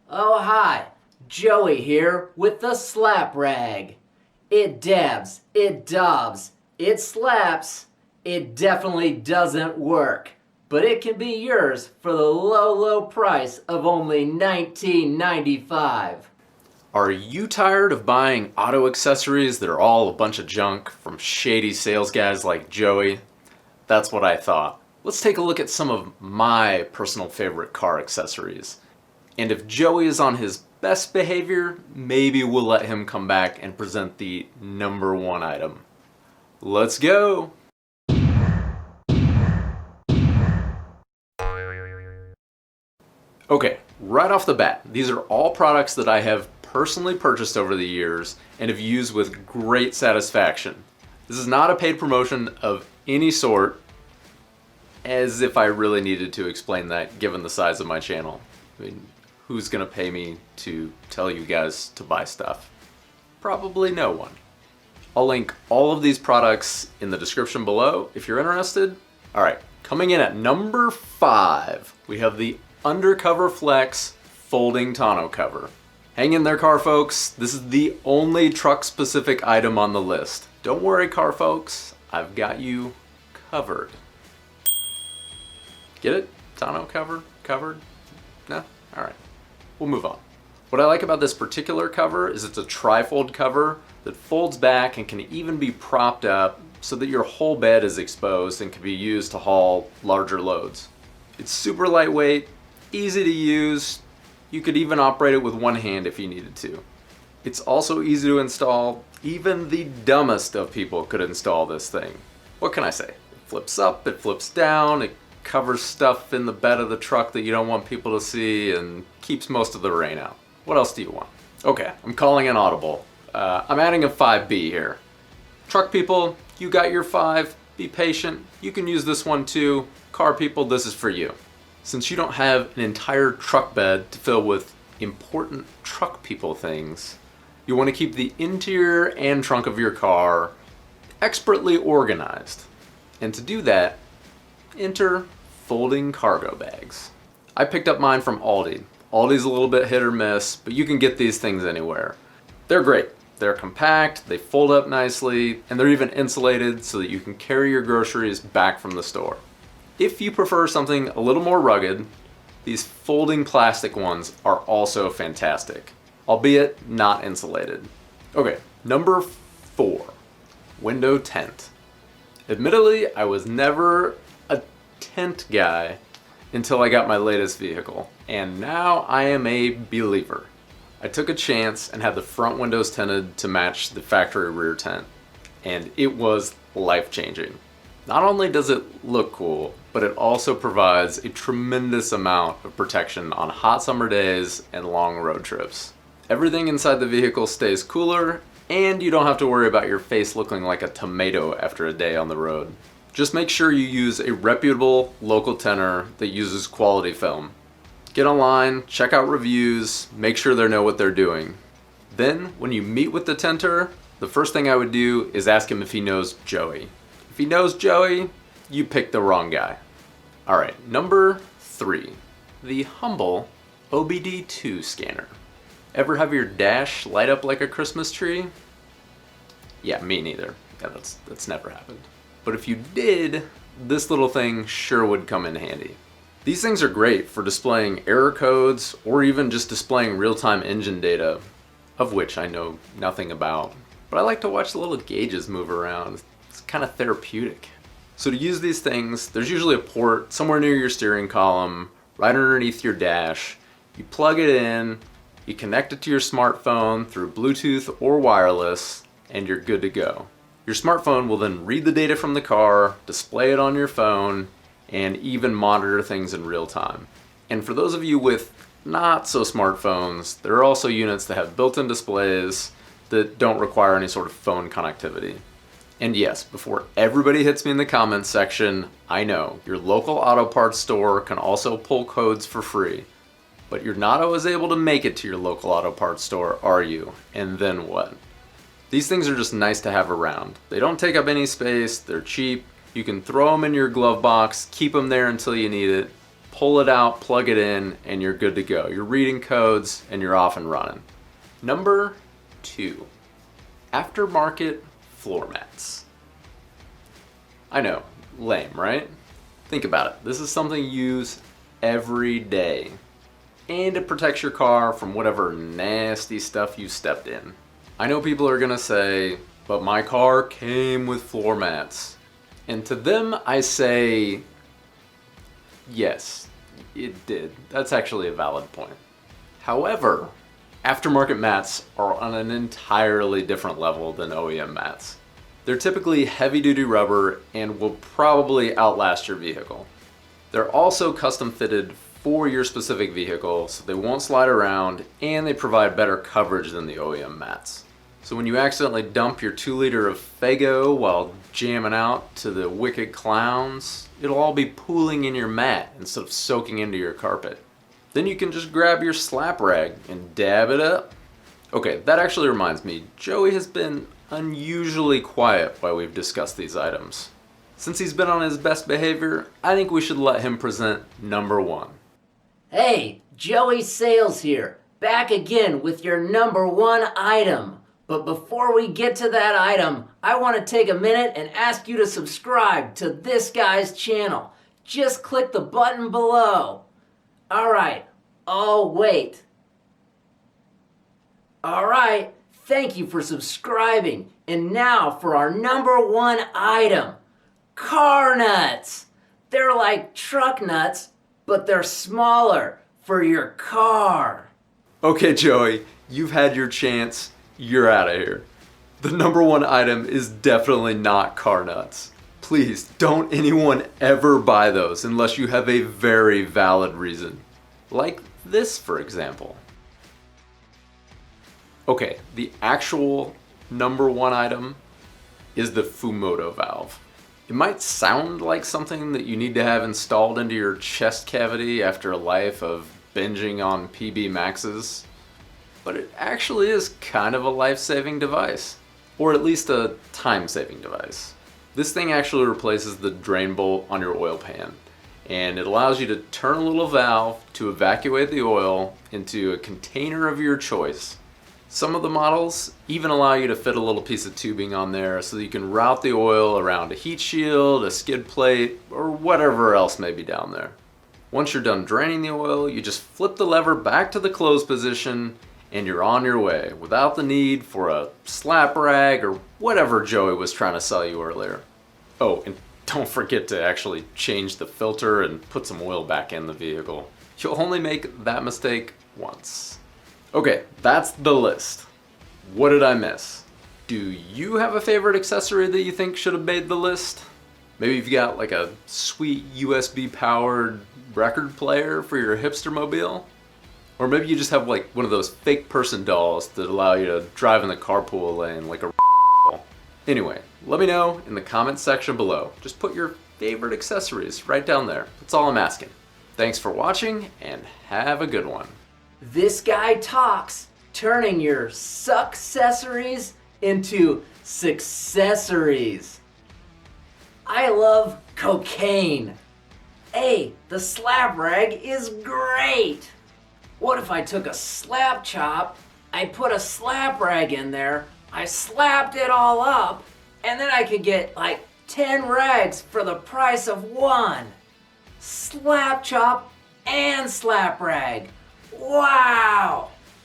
Oh hi, Joey here with the slap rag. It dabs, it daubs, it slaps, it definitely doesn't work. But it can be yours for the low price of only $19.95. Are you tired of buying auto accessories that are all a bunch of junk from shady sales guys like Joey? That's what I thought. Let's take a look at some of my personal favorite car accessories. And if Joey is on his best behavior, maybe we'll let him come back and present the number one item. Let's go! Okay, right off the bat, these are all products that I have personally purchased over the years and have used with great satisfaction. This is not a paid promotion of any sort, as if I really needed to explain that given the size of my channel. I mean, who's gonna pay me to tell you guys to buy stuff? Probably no one. I'll link all of these products in the description below if you're interested. All right, coming in at number 5, we have the Undercover Flex folding tonneau cover. Hang in there, car folks. This is the only truck specific item on the list. Don't worry, car folks, I've got you covered. Get it? Tonneau covered? No? All right, we'll move on. What I like about this particular cover is it's a tri-fold cover that folds back and can even be propped up so that your whole bed is exposed and can be used to haul larger loads. It's super lightweight, easy to use. You could even operate it with one hand if you needed to. It's also easy to install. Even the dumbest of people could install this thing. What can I say? It flips up, it flips down, it covers stuff in the bed of the truck that you don't want people to see and keeps most of the rain out. What else do you want? Okay, I'm calling an audible. I'm adding a 5B here. Truck people, you got your 5. Be patient. You can use this one too. Car people, this is for you. Since you don't have an entire truck bed to fill with important truck people things, you want to keep the interior and trunk of your car expertly organized. And to do that, enter folding cargo bags. I picked up mine from Aldi. Aldi's a little bit hit or miss, but you can get these things anywhere. They're great. They're compact, they fold up nicely, and they're even insulated so that you can carry your groceries back from the store. If you prefer something a little more rugged, these folding plastic ones are also fantastic, albeit not insulated. Okay, number 4, window tint. Admittedly, I was never a tint guy until I got my latest vehicle, and now I am a believer. I took a chance and had the front windows tinted to match the factory rear tint, and it was life-changing. Not only does it look cool, but it also provides a tremendous amount of protection on hot summer days and long road trips. Everything inside the vehicle stays cooler, and you don't have to worry about your face looking like a tomato after a day on the road. Just make sure you use a reputable local tinter that uses quality film. Get online, check out reviews, make sure they know what they're doing. Then, when you meet with the tinter, the first thing I would do is ask him if he knows Joey. If he knows Joey, you picked the wrong guy. All right, number 3, the humble OBD2 scanner. Ever have your dash light up like a Christmas tree? Yeah, me neither. Yeah, that's never happened. But if you did, this little thing sure would come in handy. These things are great for displaying error codes or even just displaying real-time engine data, of which I know nothing about. But I like to watch the little gauges move around. It's kind of therapeutic. So to use these things, there's usually a port somewhere near your steering column, right underneath your dash. You plug it in, you connect it to your smartphone through Bluetooth or wireless, and you're good to go. Your smartphone will then read the data from the car, display it on your phone, and even monitor things in real time. And for those of you with not so smartphones, there are also units that have built-in displays that don't require any sort of phone connectivity. And yes, before everybody hits me in the comments section, I know your local auto parts store can also pull codes for free, but you're not always able to make it to your local auto parts store, are you? And then what? These things are just nice to have around. They don't take up any space, they're cheap, you can throw them in your glove box, keep them there until you need it, pull it out, plug it in, and you're good to go. You're reading codes and you're off and running. Number 2, aftermarket floor mats. I know, lame, right? Think about it. This is something you use every day. And it protects your car from whatever nasty stuff you stepped in. I know people are gonna say, but my car came with floor mats. And to them, I say, yes, it did. That's actually a valid point. However, aftermarket mats are on an entirely different level than OEM mats. They're typically heavy-duty rubber and will probably outlast your vehicle. They're also custom fitted for your specific vehicle, so they won't slide around, and they provide better coverage than the OEM mats. So when you accidentally dump your 2-liter of Faygo while jamming out to the Wicked Clowns, it'll all be pooling in your mat instead of soaking into your carpet. Then you can just grab your slap rag and dab it up. Okay, that actually reminds me, Joey has been unusually quiet while we've discussed these items. Since he's been on his best behavior, I think we should let him present number 1. Hey, Joey Sales here, back again with your number 1 item. But before we get to that item, I want to take a minute and ask you to subscribe to this guy's channel. Just click the button below. Alright, oh wait. Alright, thank you for subscribing. And now for our number 1 item, car nuts. They're like truck nuts, but they're smaller for your car. Okay, Joey, you've had your chance. You're out of here. The number 1 item is definitely not car nuts. Please, don't anyone ever buy those unless you have a very valid reason. Like this, for example. Okay, the actual number 1 item is the Fumoto valve. It might sound like something that you need to have installed into your chest cavity after a life of binging on PB Maxes, but it actually is kind of a life-saving device, or at least a time-saving device. This thing actually replaces the drain bolt on your oil pan, and it allows you to turn a little valve to evacuate the oil into a container of your choice. Some of the models even allow you to fit a little piece of tubing on there so that you can route the oil around a heat shield, a skid plate, or whatever else may be down there. Once you're done draining the oil, you just flip the lever back to the closed position and you're on your way without the need for a slap rag or whatever Joey was trying to sell you earlier. Oh, and don't forget to actually change the filter and put some oil back in the vehicle. You'll only make that mistake once. Okay, that's the list. What did I miss? Do you have a favorite accessory that you think should have made the list? Maybe you've got like a sweet USB powered record player for your hipster mobile? Or maybe you just have like one of those fake person dolls that allow you to drive in the carpool lane like a Anyway, let me know in the comments section below. Just put your favorite accessories right down there. That's all I'm asking. Thanks for watching and have a good one. This guy talks, turning your successories into successories. I love cocaine. Hey, the slap rag is great. What if I took a slap chop, I put a slap rag in there, I slapped it all up, and then I could get like 10 rags for the price of 1. Slap chop and slap rag. Wow!